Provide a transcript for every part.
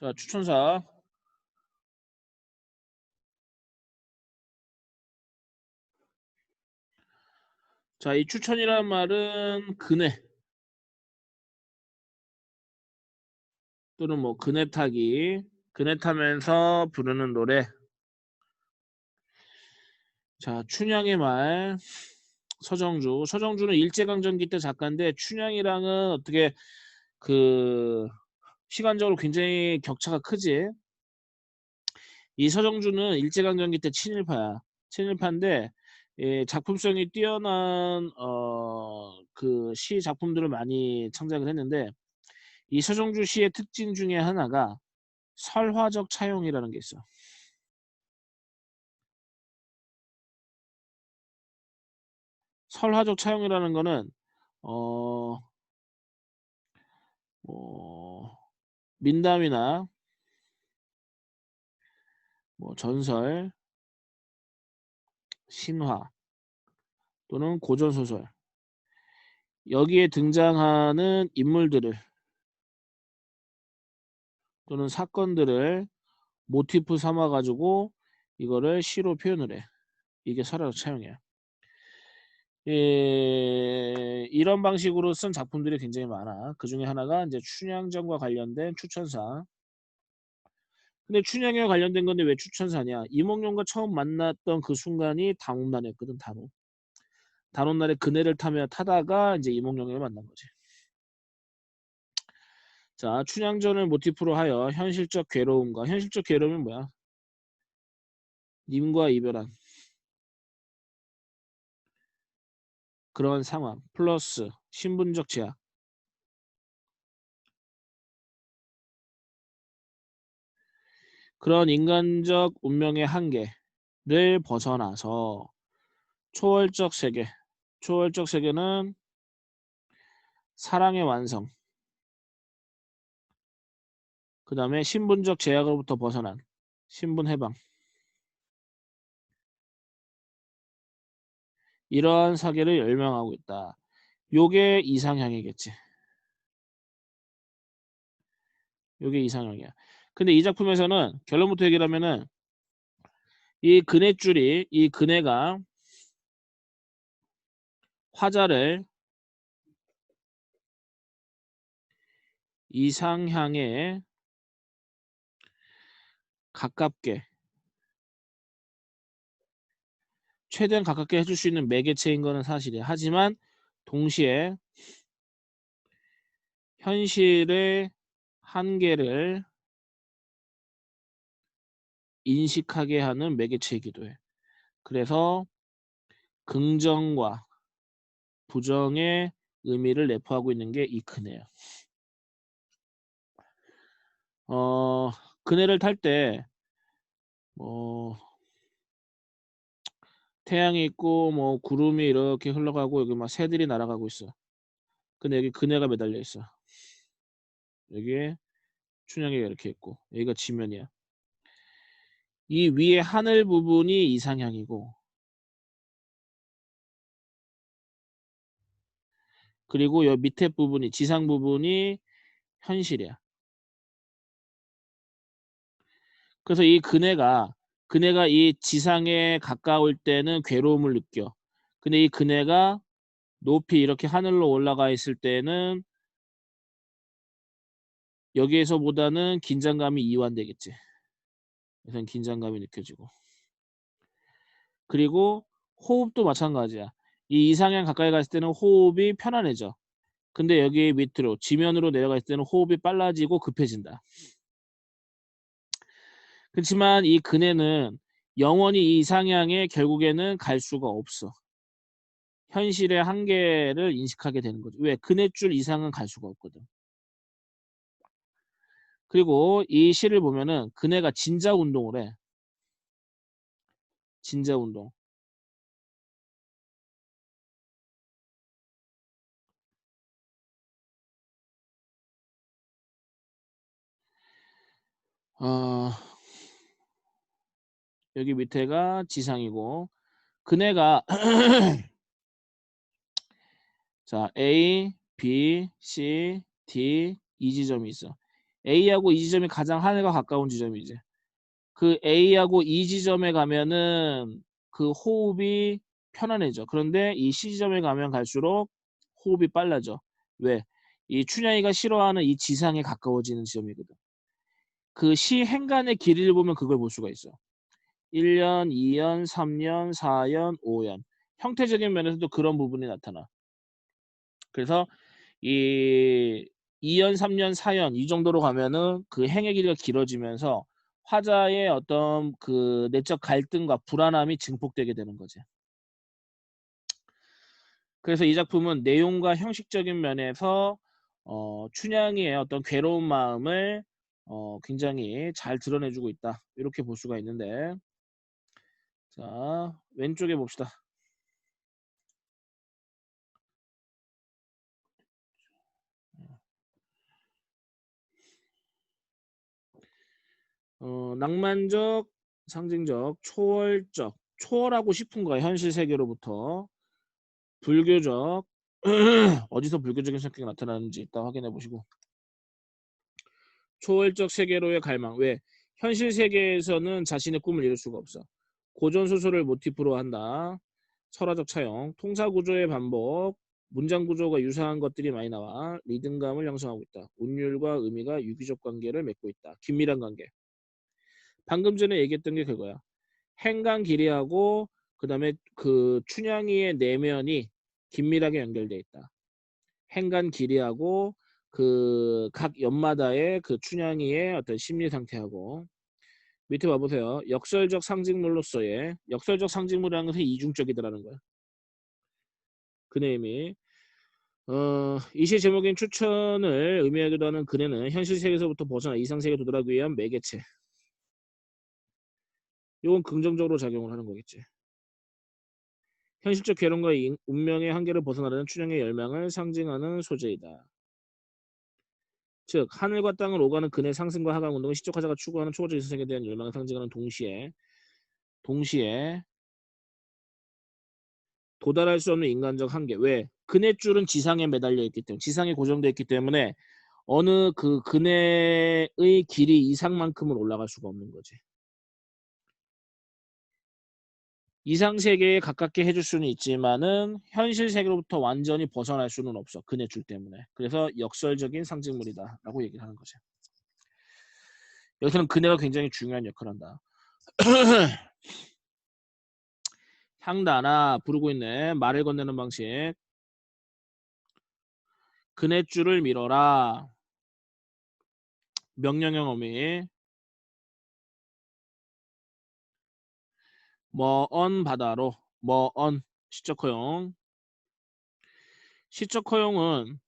자, 추천사. 자, 이 추천이란 말은 그네 또는 뭐 그네 타기, 그네 타면서 부르는 노래. 자, 춘향의 말, 서정주. 서정주는 일제강점기 때 작가인데 춘향이랑은 어떻게 그 시간적으로 굉장히 격차가 크지. 이 서정주는 일제강점기 때 친일파야. 친일파인데 작품성이 뛰어난 그 시 작품들을 많이 창작을 했는데 이 서정주 시의 특징 중에 하나가 설화적 차용이라는 게 있어. 설화적 차용이라는 거는 어, 민담이나 뭐 전설, 신화 또는 고전 소설 여기에 등장하는 인물들을 또는 사건들을 모티프 삼아 가지고 이거를 시로 표현을 해. 이게 설화적 차용이야. 이런 방식으로 쓴 작품들이 굉장히 많아. 그 중에 하나가 이제 춘향전과 관련된 추천사. 근데 춘향이와 관련된 건데 왜 추천사냐? 이몽룡과 처음 만났던 그 순간이 단오날이었거든. 단오. 단오날에 그네를 타다가 이제 이몽룡을 만난 거지. 자, 춘향전을 모티프로 하여 현실적 괴로움과 현실적 괴로움이 뭐야? 님과 이별한 그런 상황 플러스 신분적 제약 그런 인간적 운명의 한계를 벗어나서 초월적 세계 초월적 세계는 사랑의 완성 그 다음에 신분적 제약으로부터 벗어난 신분 해방 이러한 사계를 열명하고 있다. 요게 이상향이겠지. 요게 이상향이야. 근데 이 작품에서는 결론부터 얘기를 하면은 이 그네줄이 이 그네가 화자를 이상향에 가깝게 최대한 가깝게 해줄 수 있는 매개체인 거는 사실이야. 하지만 동시에 현실의 한계를 인식하게 하는 매개체이기도 해. 그래서 긍정과 부정의 의미를 내포하고 있는 게 이 그네야. 그네를 탈 때 뭐 태양이 있고 뭐 구름이 이렇게 흘러가고 여기 막 새들이 날아가고 있어. 근데 여기 그네가 매달려 있어. 여기에 춘향이가 이렇게 있고 여기가 지면이야. 이 위에 하늘 부분이 이상향이고 그리고 여 밑에 부분이 지상 부분이 현실이야. 그래서 이 그네가 이 지상에 가까울 때는 괴로움을 느껴. 근데 이 그네가 높이 이렇게 하늘로 올라가 있을 때는 여기에서보다는 긴장감이 이완되겠지. 그래서 긴장감이 느껴지고. 그리고 호흡도 마찬가지야. 이 이상향 가까이 갔을 때는 호흡이 편안해져. 근데 여기 밑으로 지면으로 내려갈 때는 호흡이 빨라지고 급해진다. 그렇지만 이 그네는 영원히 이 이상향에 결국에는 갈 수가 없어. 현실의 한계를 인식하게 되는 거죠. 왜? 그네줄 이상은 갈 수가 없거든. 그리고 이 시를 보면은 그네가 진자 운동을 해. 진자 운동. 어, 여기 밑에가 지상이고 그네가 자 A, B, C, D 이 지점이 있어. A하고 이 지점이 가장 하늘과 가까운 지점이지. 그 A하고 이 지점에 가면은 그 호흡이 편안해져. 그런데 이 C 지점에 가면 갈수록 호흡이 빨라져. 왜? 이 춘향이가 싫어하는 이 지상에 가까워지는 지점이거든. 그 시 행간의 길이를 보면 그걸 볼 수가 있어. 1년, 2년, 3년, 4년, 5년. 형태적인 면에서도 그런 부분이 나타나. 그래서 이 2년, 3년, 4년 이 정도로 가면은 그 행의 길이가 길어지면서 화자의 어떤 그 내적 갈등과 불안함이 증폭되게 되는 거지. 그래서 이 작품은 내용과 형식적인 면에서 춘향이의 어떤 괴로운 마음을 굉장히 잘 드러내주고 있다. 이렇게 볼 수가 있는데, 자 왼쪽에 봅시다. 낭만적, 상징적, 초월적, 초월하고 싶은 거야. 현실 세계로부터. 불교적, 어디서 불교적인 성격이 나타나는지 일단 확인해 보시고. 초월적 세계로의 갈망. 왜? 현실 세계에서는 자신의 꿈을 이룰 수가 없어. 고전 소설을 모티프로 한다. 설화적 차용, 통사 구조의 반복, 문장 구조가 유사한 것들이 많이 나와 리듬감을 형성하고 있다. 운율과 의미가 유기적 관계를 맺고 있다. 긴밀한 관계. 방금 전에 얘기했던 게 그거야. 행간 길이하고 그다음에 그 춘향이의 내면이 긴밀하게 연결돼 있다. 행간 길이하고 그 각 연마다의 그 춘향이의 어떤 심리 상태하고 밑에 봐보세요. 역설적 상징물로서의 역설적 상징물이라는 것은 이중적이더라는 거야. 그네 의미. 이 시 제목인 추천을 의미하기도 하는 그네는 현실 세계에서부터 벗어나 이상 세계에 도달하기 위한 매개체. 이건 긍정적으로 작용을 하는 거겠지. 현실적 괴로움과 운명의 한계를 벗어나려는 춘향의 열망을 상징하는 소재이다. 즉 하늘과 땅을 오가는 그네 상승과 하강 운동은 시적 화자가 추구하는 초월적 이성세계에 대한 열망을 상징하는 동시에 도달할 수 없는 인간적 한계. 왜? 그네줄은 지상에 매달려 있기 때문에 지상에 고정되어 있기 때문에 어느 그 그네의 길이 이상만큼은 올라갈 수가 없는 거지. 이상 세계에 가깝게 해줄 수는 있지만은 현실 세계로부터 완전히 벗어날 수는 없어. 그네줄 때문에. 그래서 역설적인 상징물이다라고 얘기를 하는 거지. 여기서는 그네가 굉장히 중요한 역할을 한다. 향단아 부르고 있네. 말을 건네는 방식. 그네줄을 밀어라. 명령형 어미. 뭐언 바다로. 뭐언 시적 허용. 시적 허용은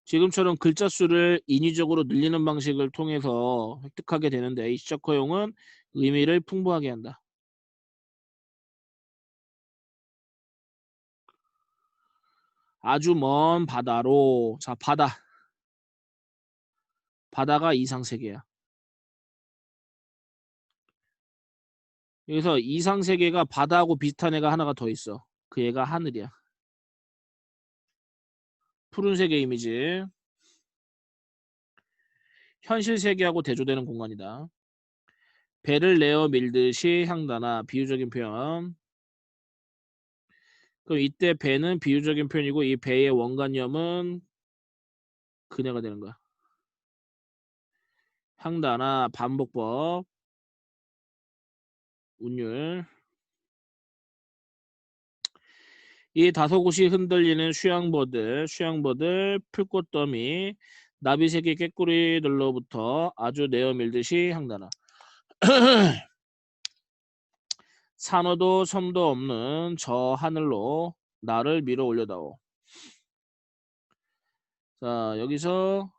지금처럼 글자 수를 인위적으로 늘리는 방식을 통해서 획득하게 되는데 이 시적 허용은 의미를 풍부하게 한다. 아주 먼 바다로. 자, 바다가 이상세계야. 여기서 이상세계가 바다하고 비슷한 애가 하나가 더 있어. 그 애가 하늘이야. 푸른색의 이미지. 현실 세계하고 대조되는 공간이다. 배를 내어 밀듯이 향단아 비유적인 표현. 그럼 이때 배는 비유적인 표현이고 이 배의 원관념은 그네가 되는 거야. 향단아 반복법 운율. 이 다소곳이 흔들리는 수양버들 풀꽃더미 나비새끼 꾀꼬리들로부터 아주 내어 밀듯이 향단아. 산호도 섬도 없는 저 하늘로 나를 밀어 올려다오. 자 여기서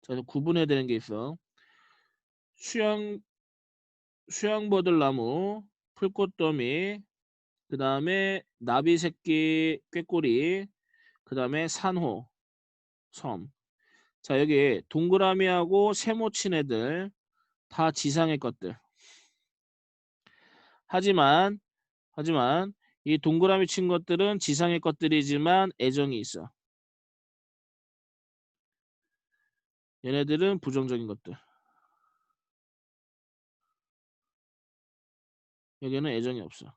자 구분해야 되는 게 있어. 수양 수양버들나무 풀꽃더미 그 다음에 나비새끼 꾀꼬리 그 다음에 산호 섬. 자 여기 동그라미하고 세모 친 애들 다 지상의 것들. 하지만 이 동그라미 친 것들은 지상의 것들이지만 애정이 있어. 얘네들은 부정적인 것들. 여기는 애정이 없어.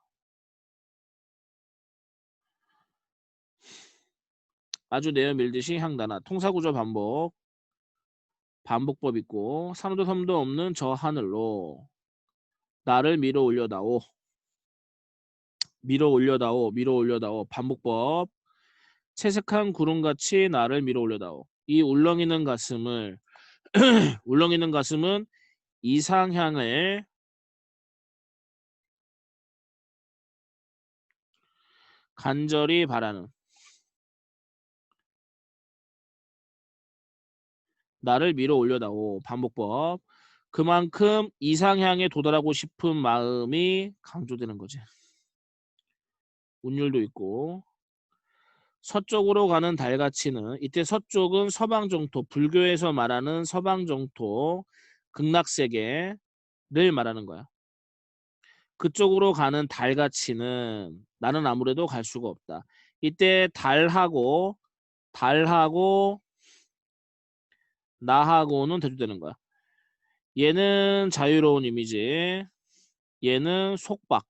아주 내어 밀듯이 향단아. 통사구조 반복. 반복법 있고 산호도 섬도 없는 저 하늘로 나를 밀어 올려다오. 밀어 올려다오. 밀어 올려다오. 반복법. 채색한 구름같이 나를 밀어 올려다오. 이 울렁이는 가슴을 울렁이는 가슴은 이상향을 간절히 바라는 나를 밀어 올려다오. 반복법. 그만큼 이상향에 도달하고 싶은 마음이 강조되는 거지. 운율도 있고. 서쪽으로 가는 달가치는 이때 서쪽은 서방정토, 불교에서 말하는 서방정토, 극락세계를 말하는 거야. 그쪽으로 가는 달가치는 나는 아무래도 갈 수가 없다. 이때 달하고 나하고는 대조되는 거야. 얘는 자유로운 이미지, 얘는 속박,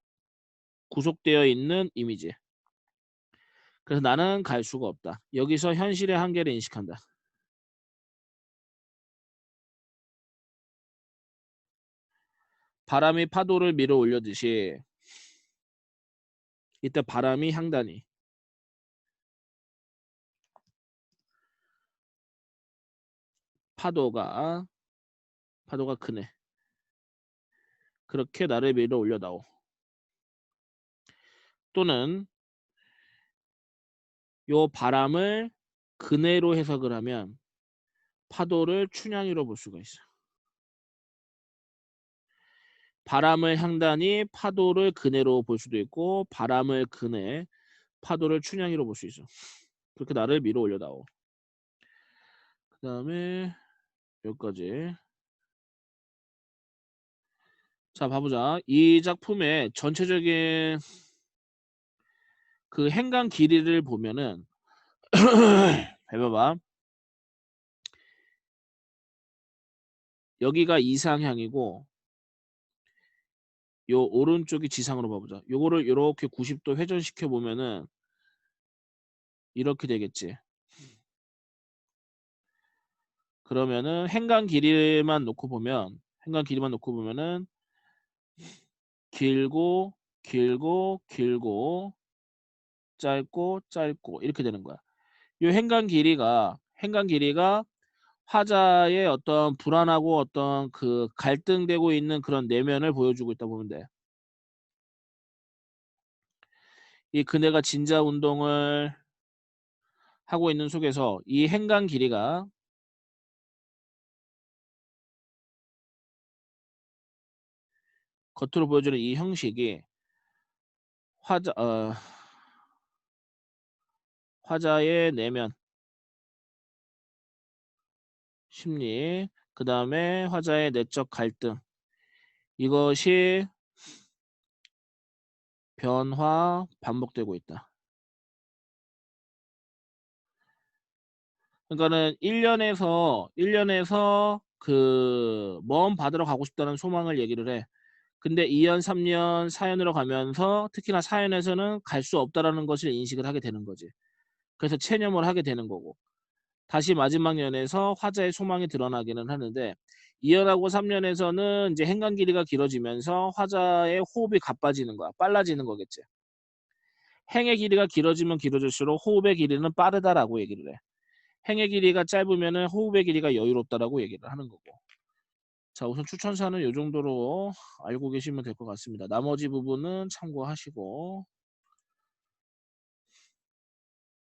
구속되어 있는 이미지. 그래서 나는 갈 수가 없다. 여기서 현실의 한계를 인식한다. 바람이 파도를 밀어 올려듯이 이때 바람이 향단이 파도가 크네. 그렇게 나를 밀어 올려다오. 또는 요 바람을 그네로 해석을 하면 파도를 춘향이로 볼 수가 있어. 바람을 향단이 파도를 그네로 볼 수도 있고 바람을 그네 파도를 춘향이로 볼 수 있어. 그렇게 나를 밀어 올려다오. 그 다음에 여기까지. 자 봐보자. 이 작품의 전체적인 그 행간 길이를 보면은 해봐봐. 여기가 이상향이고 요 오른쪽이 지상으로 봐보자. 요거를 이렇게 90도 회전시켜 보면은 이렇게 되겠지. 그러면은 행간 길이만 놓고 보면은 길고 짧고 이렇게 되는 거야. 요 행간 길이가 화자의 어떤 불안하고 어떤 그 갈등되고 있는 그런 내면을 보여주고 있다 보면 돼. 이 그네가 진자 운동을 하고 있는 속에서 이 행간 길이가 겉으로 보여주는 이 형식이 화자 화자의 내면 심리, 그 다음에 화자의 내적 갈등 이것이 변화 반복되고 있다. 그러니까는 1년에서 그 먼 바다로 가고 싶다는 소망을 얘기를 해. 근데 2년, 3년, 4년으로 가면서 특히나 4년에서는 갈 수 없다라는 것을 인식을 하게 되는 거지. 그래서 체념을 하게 되는 거고. 다시 마지막 년에서 화자의 소망이 드러나기는 하는데 2년하고 3년에서는 이제 행간 길이가 길어지면서 화자의 호흡이 가빠지는 거야. 빨라지는 거겠지. 행의 길이가 길어지면 길어질수록 호흡의 길이는 빠르다라고 얘기를 해. 행의 길이가 짧으면 호흡의 길이가 여유롭다라고 얘기를 하는 거고. 자, 우선 추천사는 이 정도로 알고 계시면 될 것 같습니다. 나머지 부분은 참고하시고.